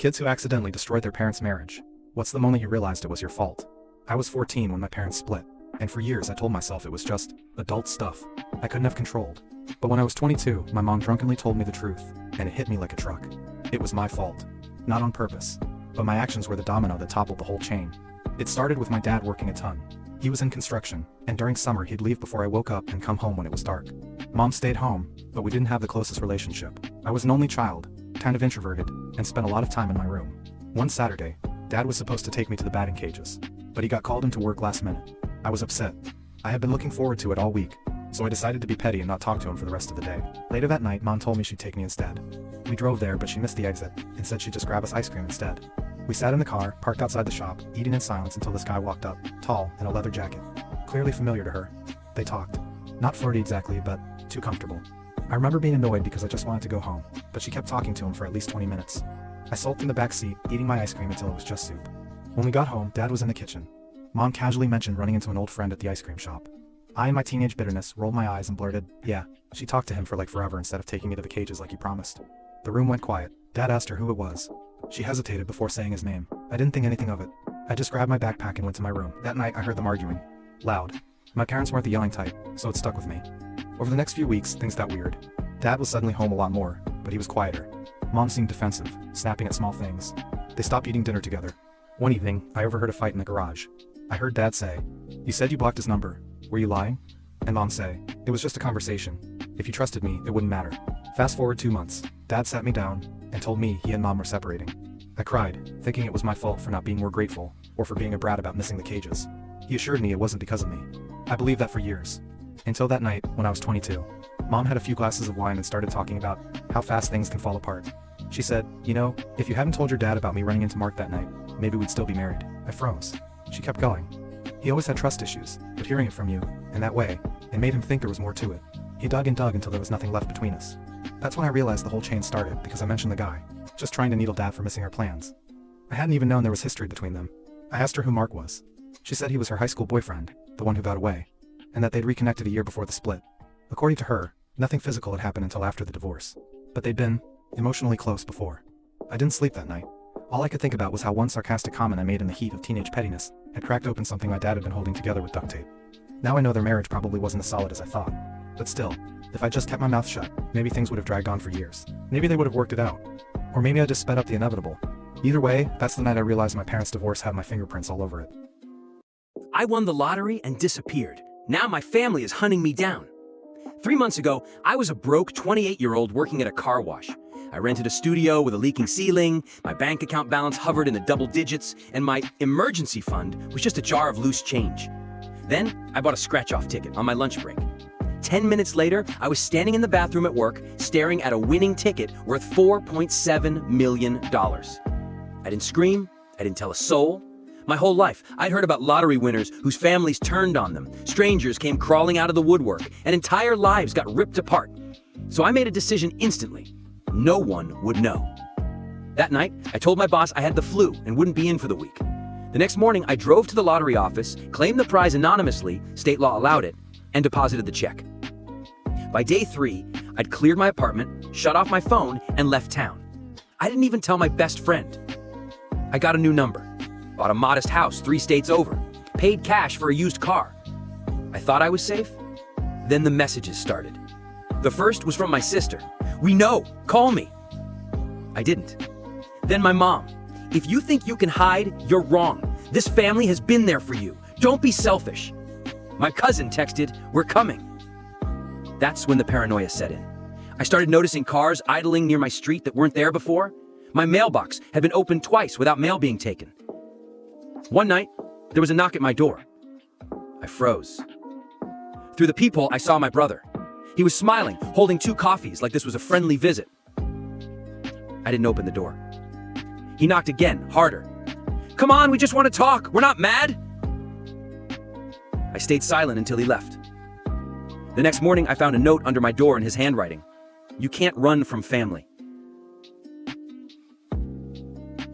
Kids who accidentally destroyed their parents' marriage. What's the moment you realized it was your fault? I was 14 when my parents split, and for years I told myself it was just adult stuff I couldn't have controlled. But when I was 22, my mom drunkenly told me the truth, and it hit me like a truck. It was my fault. Not on purpose, but my actions were the domino that toppled the whole chain. It started with my dad working a ton. He was in construction, and during summer he'd leave before I woke up and come home when it was dark. Mom stayed home, but we didn't have the closest relationship. I was an only child, kind of introverted, and spent a lot of time in my room. One Saturday, Dad was supposed to take me to the batting cages, but he got called into work last minute. I was upset. I had been looking forward to it all week, so I decided to be petty and not talk to him for the rest of the day. Later that night, Mom told me she'd take me instead. We drove there, but she missed the exit, and said she'd just grab us ice cream instead. We sat in the car, parked outside the shop, eating in silence until this guy walked up, tall, in a leather jacket. Clearly familiar to her. They talked. Not flirty exactly, but too comfortable. I remember being annoyed because I just wanted to go home, but she kept talking to him for at least 20 minutes. I sulked in the back seat, eating my ice cream until it was just soup. When we got home, Dad was in the kitchen. Mom casually mentioned running into an old friend at the ice cream shop. I, in my teenage bitterness, rolled my eyes and blurted, "Yeah, she talked to him for like forever instead of taking me to the cages like he promised." The room went quiet. Dad asked her who it was. She hesitated before saying his name. I didn't think anything of it. I just grabbed my backpack and went to my room. That night, I heard them arguing. Loud. My parents weren't the yelling type, so it stuck with me. Over the next few weeks, things got weird. Dad was suddenly home a lot more, but he was quieter. Mom seemed defensive, snapping at small things. They stopped eating dinner together. One evening, I overheard a fight in the garage. I heard Dad say, "You said you blocked his number. Were you lying?" And Mom say, "It was just a conversation. If you trusted me, it wouldn't matter." Fast forward 2 months, Dad sat me down and told me he and Mom were separating. I cried, thinking it was my fault for not being more grateful, or for being a brat about missing the cages. He assured me it wasn't because of me. I believed that for years. Until that night, when I was 22. Mom had a few glasses of wine and started talking about how fast things can fall apart. She said, "You know, if you hadn't told your dad about me running into Mark that night, maybe we'd still be married." I froze. She kept going. "He always had trust issues, but hearing it from you, in that way, it made him think there was more to it. He dug and dug until there was nothing left between us." That's when I realized the whole chain started because I mentioned the guy, just trying to needle Dad for missing our plans. I hadn't even known there was history between them. I asked her who Mark was. She said he was her high school boyfriend, the one who got away, and that they'd reconnected a year before the split. According to her, nothing physical had happened until after the divorce, but they'd been emotionally close before. I didn't sleep that night. All I could think about was how one sarcastic comment I made in the heat of teenage pettiness had cracked open something my dad had been holding together with duct tape. Now I know their marriage probably wasn't as solid as I thought. But still, if I just kept my mouth shut, maybe things would have dragged on for years. Maybe they would have worked it out. Or maybe I just sped up the inevitable. Either way, that's the night I realized my parents' divorce had my fingerprints all over it. I won the lottery and disappeared. Now my family is hunting me down. 3 months ago, I was a broke 28-year-old working at a car wash. I rented a studio with a leaking ceiling, my bank account balance hovered in the double digits, and my emergency fund was just a jar of loose change. Then, I bought a scratch-off ticket on my lunch break. 10 minutes later, I was standing in the bathroom at work, staring at a winning ticket worth $4.7 million. I didn't scream, I didn't tell a soul. My whole life, I'd heard about lottery winners whose families turned on them, strangers came crawling out of the woodwork, and entire lives got ripped apart. So I made a decision instantly. No one would know. That night, I told my boss I had the flu and wouldn't be in for the week. The next morning, I drove to the lottery office, claimed the prize anonymously, state law allowed it, and deposited the check. By day 3, I'd cleared my apartment, shut off my phone, and left town. I didn't even tell my best friend. I got a new number, bought a modest house 3 states over, paid cash for a used car. I thought I was safe. Then the messages started. The first was from my sister. "We know, call me." I didn't. Then my mom. "If you think you can hide, you're wrong. This family has been there for you. Don't be selfish." My cousin texted, "We're coming." That's when the paranoia set in. I started noticing cars idling near my street that weren't there before. My mailbox had been opened twice without mail being taken. One night, there was a knock at my door. I froze. Through the peephole, I saw my brother. He was smiling, holding 2 coffees like this was a friendly visit. I didn't open the door. He knocked again, harder. "Come on, we just want to talk. We're not mad." I stayed silent until he left. The next morning, I found a note under my door in his handwriting. "You can't run from family."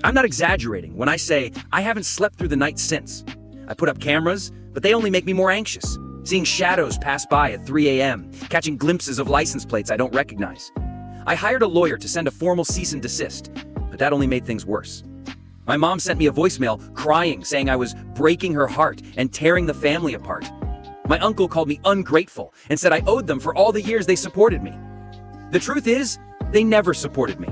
I'm not exaggerating when I say I haven't slept through the night since. I put up cameras, but they only make me more anxious. Seeing shadows pass by at 3 a.m., catching glimpses of license plates I don't recognize. I hired a lawyer to send a formal cease and desist, but that only made things worse. My mom sent me a voicemail crying, saying I was breaking her heart and tearing the family apart. My uncle called me ungrateful and said I owed them for all the years they supported me. The truth is, they never supported me.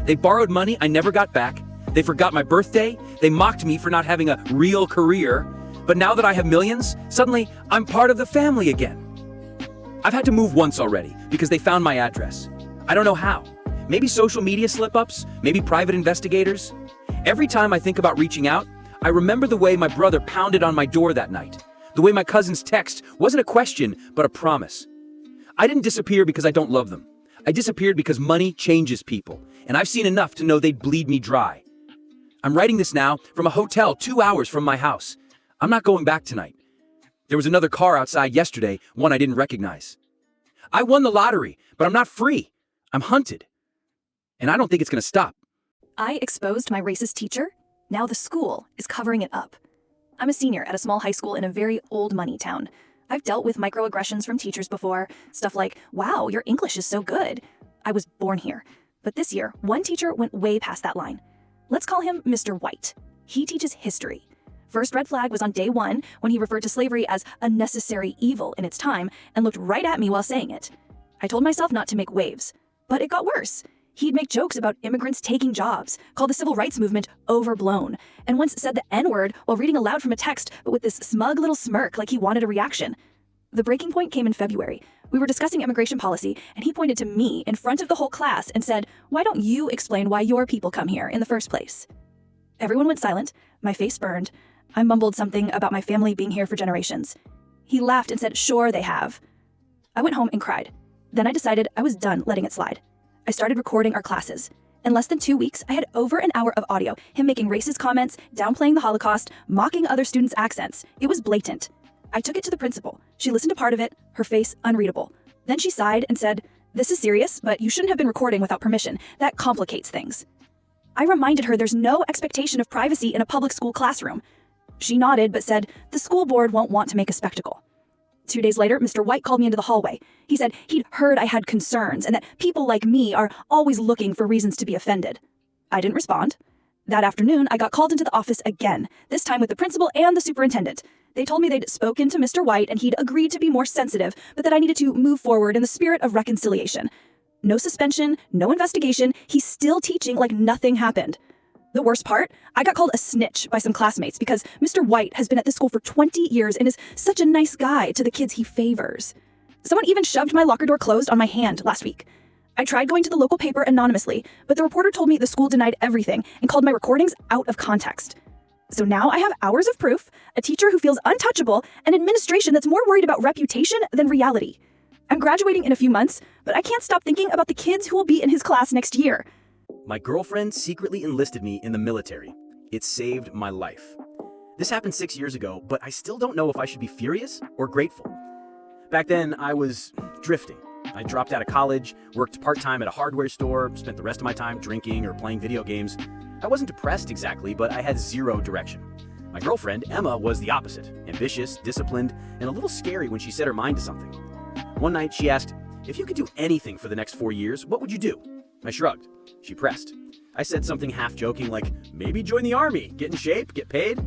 They borrowed money I never got back. They forgot my birthday. They mocked me for not having a real career. But now that I have millions, suddenly I'm part of the family again. I've had to move once already because they found my address. I don't know how. Maybe social media slip-ups, maybe private investigators. Every time I think about reaching out, I remember the way my brother pounded on my door that night. The way my cousin's text wasn't a question, but a promise. I didn't disappear because I don't love them. I disappeared because money changes people, and I've seen enough to know they'd bleed me dry. I'm writing this now from a hotel 2 hours from my house. I'm not going back tonight. There was another car outside yesterday, one I didn't recognize. I won the lottery, but I'm not free. I'm hunted. And I don't think it's going to stop. I exposed my racist teacher. Now the school is covering it up. I'm a senior at a small high school in a very old money town. I've dealt with microaggressions from teachers before. Stuff like, wow, your English is so good. I was born here. But this year, one teacher went way past that line. Let's call him Mr. White. He teaches history. First red flag was on day 1 when he referred to slavery as a necessary evil in its time and looked right at me while saying it. I told myself not to make waves, but it got worse. He'd make jokes about immigrants taking jobs, call the civil rights movement overblown, and once said the N-word while reading aloud from a text, but with this smug little smirk like he wanted a reaction. The breaking point came in February. We were discussing immigration policy, and he pointed to me in front of the whole class and said, "Why don't you explain why your people come here in the first place?" Everyone went silent. My face burned. I mumbled something about my family being here for generations. He laughed and said, "Sure they have." I went home and cried. Then I decided I was done letting it slide. I started recording our classes. In less than 2 weeks, I had over an hour of audio, him making racist comments, downplaying the Holocaust, mocking other students' accents. It was blatant. I took it to the principal. She listened to part of it, her face unreadable. Then she sighed and said, "This is serious, but you shouldn't have been recording without permission. That complicates things." I reminded her there's no expectation of privacy in a public school classroom. She nodded but said, "The school board won't want to make a spectacle." 2 days later, Mr. White called me into the hallway. He said he'd heard I had concerns and that people like me are always looking for reasons to be offended. I didn't respond. That afternoon, I got called into the office again, this time with the principal and the superintendent. They told me they'd spoken to Mr. White and he'd agreed to be more sensitive, but that I needed to move forward in the spirit of reconciliation. No suspension, no investigation, he's still teaching like nothing happened. The worst part, I got called a snitch by some classmates because Mr. White has been at this school for 20 years and is such a nice guy to the kids he favors. Someone even shoved my locker door closed on my hand last week. I tried going to the local paper anonymously, but the reporter told me the school denied everything and called my recordings out of context. So now I have hours of proof, a teacher who feels untouchable, and administration that's more worried about reputation than reality. I'm graduating in a few months, but I can't stop thinking about the kids who will be in his class next year. My girlfriend secretly enlisted me in the military. It saved my life. This happened 6 years ago, but I still don't know if I should be furious or grateful. Back then, I was drifting. I dropped out of college, worked part-time at a hardware store, spent the rest of my time drinking or playing video games. I wasn't depressed exactly, but I had zero direction. My girlfriend, Emma, was the opposite. Ambitious, disciplined, and a little scary when she set her mind to something. One night, she asked, "If you could do anything for the next 4 years, what would you do?" I shrugged. She pressed. I said something half-joking like, "Maybe join the army, get in shape, get paid."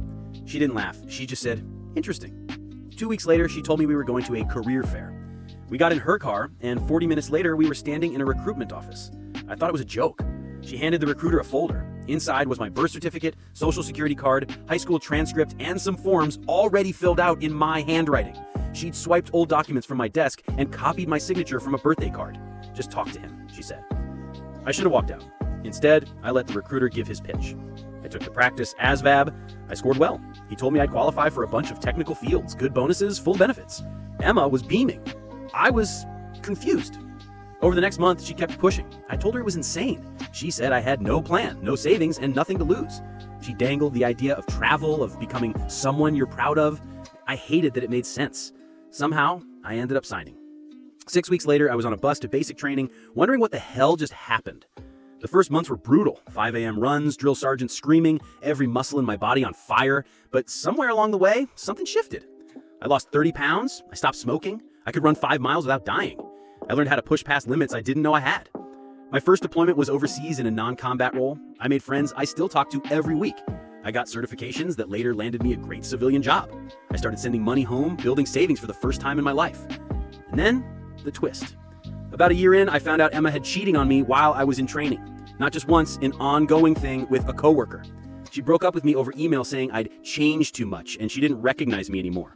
She didn't laugh. She just said, "Interesting." 2 weeks later, she told me we were going to a career fair. We got in her car, and 40 minutes later, we were standing in a recruitment office. I thought it was a joke. She handed the recruiter a folder. Inside was my birth certificate, social security card, high school transcript, and some forms already filled out in my handwriting. She'd swiped old documents from my desk and copied my signature from a birthday card. "Just talk to him," she said. I should have walked out. Instead, I let the recruiter give his pitch. I took the practice ASVAB. I scored well. He told me I'd qualify for a bunch of technical fields, good bonuses, full benefits. Emma was beaming. I was confused. Over the next month, she kept pushing. I told her it was insane. She said I had no plan, no savings, and nothing to lose. She dangled the idea of travel, of becoming someone you're proud of. I hated that it made sense. Somehow, I ended up signing. 6 weeks later, I was on a bus to basic training, wondering what the hell just happened. The first months were brutal. 5 a.m. runs, drill sergeants screaming, every muscle in my body on fire. But somewhere along the way, something shifted. I lost 30 pounds. I stopped smoking. I could run 5 miles without dying. I learned how to push past limits I didn't know I had. My first deployment was overseas in a non-combat role. I made friends I still talk to every week. I got certifications that later landed me a great civilian job. I started sending money home, building savings for the first time in my life. And then, the twist. About a year in, I found out Emma had cheating on me while I was in training. Not just once, an ongoing thing with a coworker. She broke up with me over email saying I'd changed too much and she didn't recognize me anymore.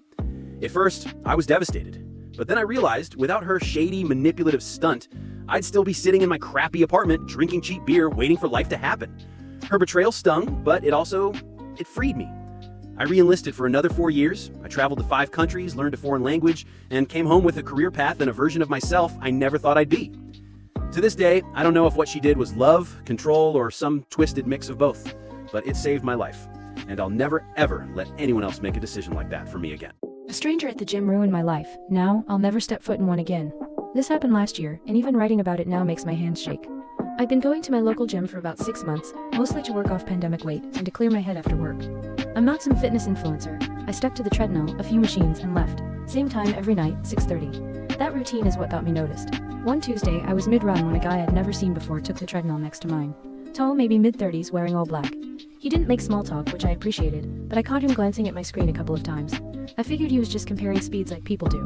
At first, I was devastated. But then I realized, without her shady, manipulative stunt, I'd still be sitting in my crappy apartment, drinking cheap beer, waiting for life to happen. Her betrayal stung, but it freed me. I re-enlisted for another 4 years. I traveled to 5 countries, learned a foreign language, and came home with a career path and a version of myself I never thought I'd be. To this day, I don't know if what she did was love, control, or some twisted mix of both, but it saved my life. And I'll never, ever let anyone else make a decision like that for me again. A stranger at the gym ruined my life. Now, I'll never step foot in one again. This happened last year, and even writing about it now makes my hands shake. I've been going to my local gym for about 6 months, mostly to work off pandemic weight and to clear my head after work. I'm not some fitness influencer. I stuck to the treadmill, a few machines, and left. Same time every night, 6:30. That routine is what got me noticed. One Tuesday, I was mid-run when a guy I'd never seen before took the treadmill next to mine. Tall, maybe mid-30s, wearing all black. He didn't make small talk, which I appreciated, but I caught him glancing at my screen a couple of times. I figured he was just comparing speeds like people do.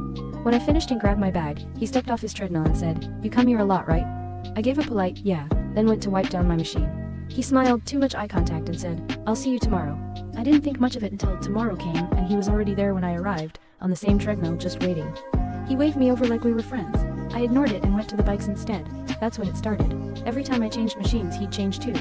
When I finished and grabbed my bag, he stepped off his treadmill and said, "You come here a lot, right?" I gave a polite, "Yeah," then went to wipe down my machine. He smiled, too much eye contact, and said, "I'll see you tomorrow." I didn't think much of it until tomorrow came, and he was already there when I arrived, on the same treadmill, just waiting. He waved me over like we were friends. I ignored it and went to the bikes instead. That's when it started. Every time I changed machines, he'd change too.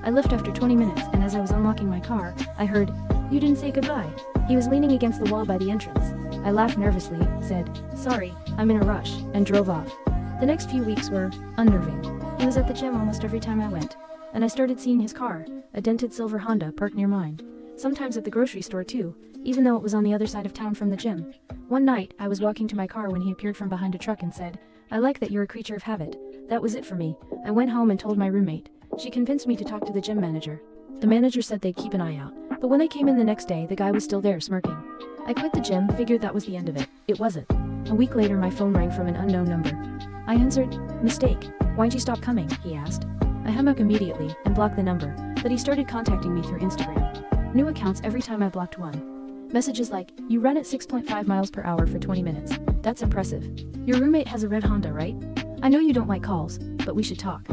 I left after 20 minutes, and as I was unlocking my car, I heard, "You didn't say goodbye." He was leaning against the wall by the entrance. I laughed nervously, said, "Sorry, I'm in a rush," and drove off. The next few weeks were unnerving. He was at the gym almost every time I went, and I started seeing his car, a dented silver Honda parked near mine. Sometimes at the grocery store too, even though it was on the other side of town from the gym. One night, I was walking to my car when he appeared from behind a truck and said, "I like that you're a creature of habit." That was it for me. I went home and told my roommate. She convinced me to talk to the gym manager. The manager said they'd keep an eye out, but when I came in the next day, the guy was still there smirking. I quit the gym, figured that was the end of it. It wasn't. A week later, my phone rang from an unknown number. I answered, "Mistake. Why'd you stop coming?" he asked. I hung up immediately and blocked the number, but he started contacting me through Instagram. New accounts every time I blocked one. Messages like, "You run at 6.5 miles per hour for 20 minutes. That's impressive. Your roommate has a red Honda, right? I know you don't like calls, but we should talk."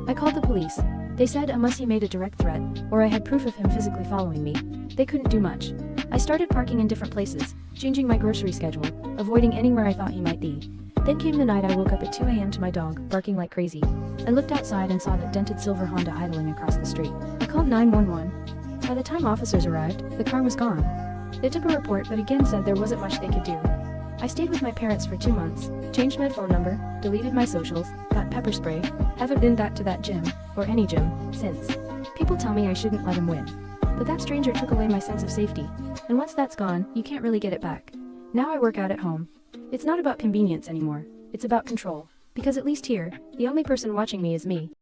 I called the police. They said unless he made a direct threat, or I had proof of him physically following me, they couldn't do much. I started parking in different places, changing my grocery schedule, avoiding anywhere I thought he might be. Then came the night I woke up at 2 a.m. to my dog, barking like crazy. I looked outside and saw that dented silver Honda idling across the street. I called 911. By the time officers arrived, the car was gone. They took a report but again said there wasn't much they could do. I stayed with my parents for 2 months, changed my phone number, deleted my socials, got pepper spray, haven't been back to that gym, or any gym, since. People tell me I shouldn't let him win. But that stranger took away my sense of safety, and once that's gone, you can't really get it back. Now I work out at home. It's not about convenience anymore, it's about control. Because at least here, the only person watching me is me.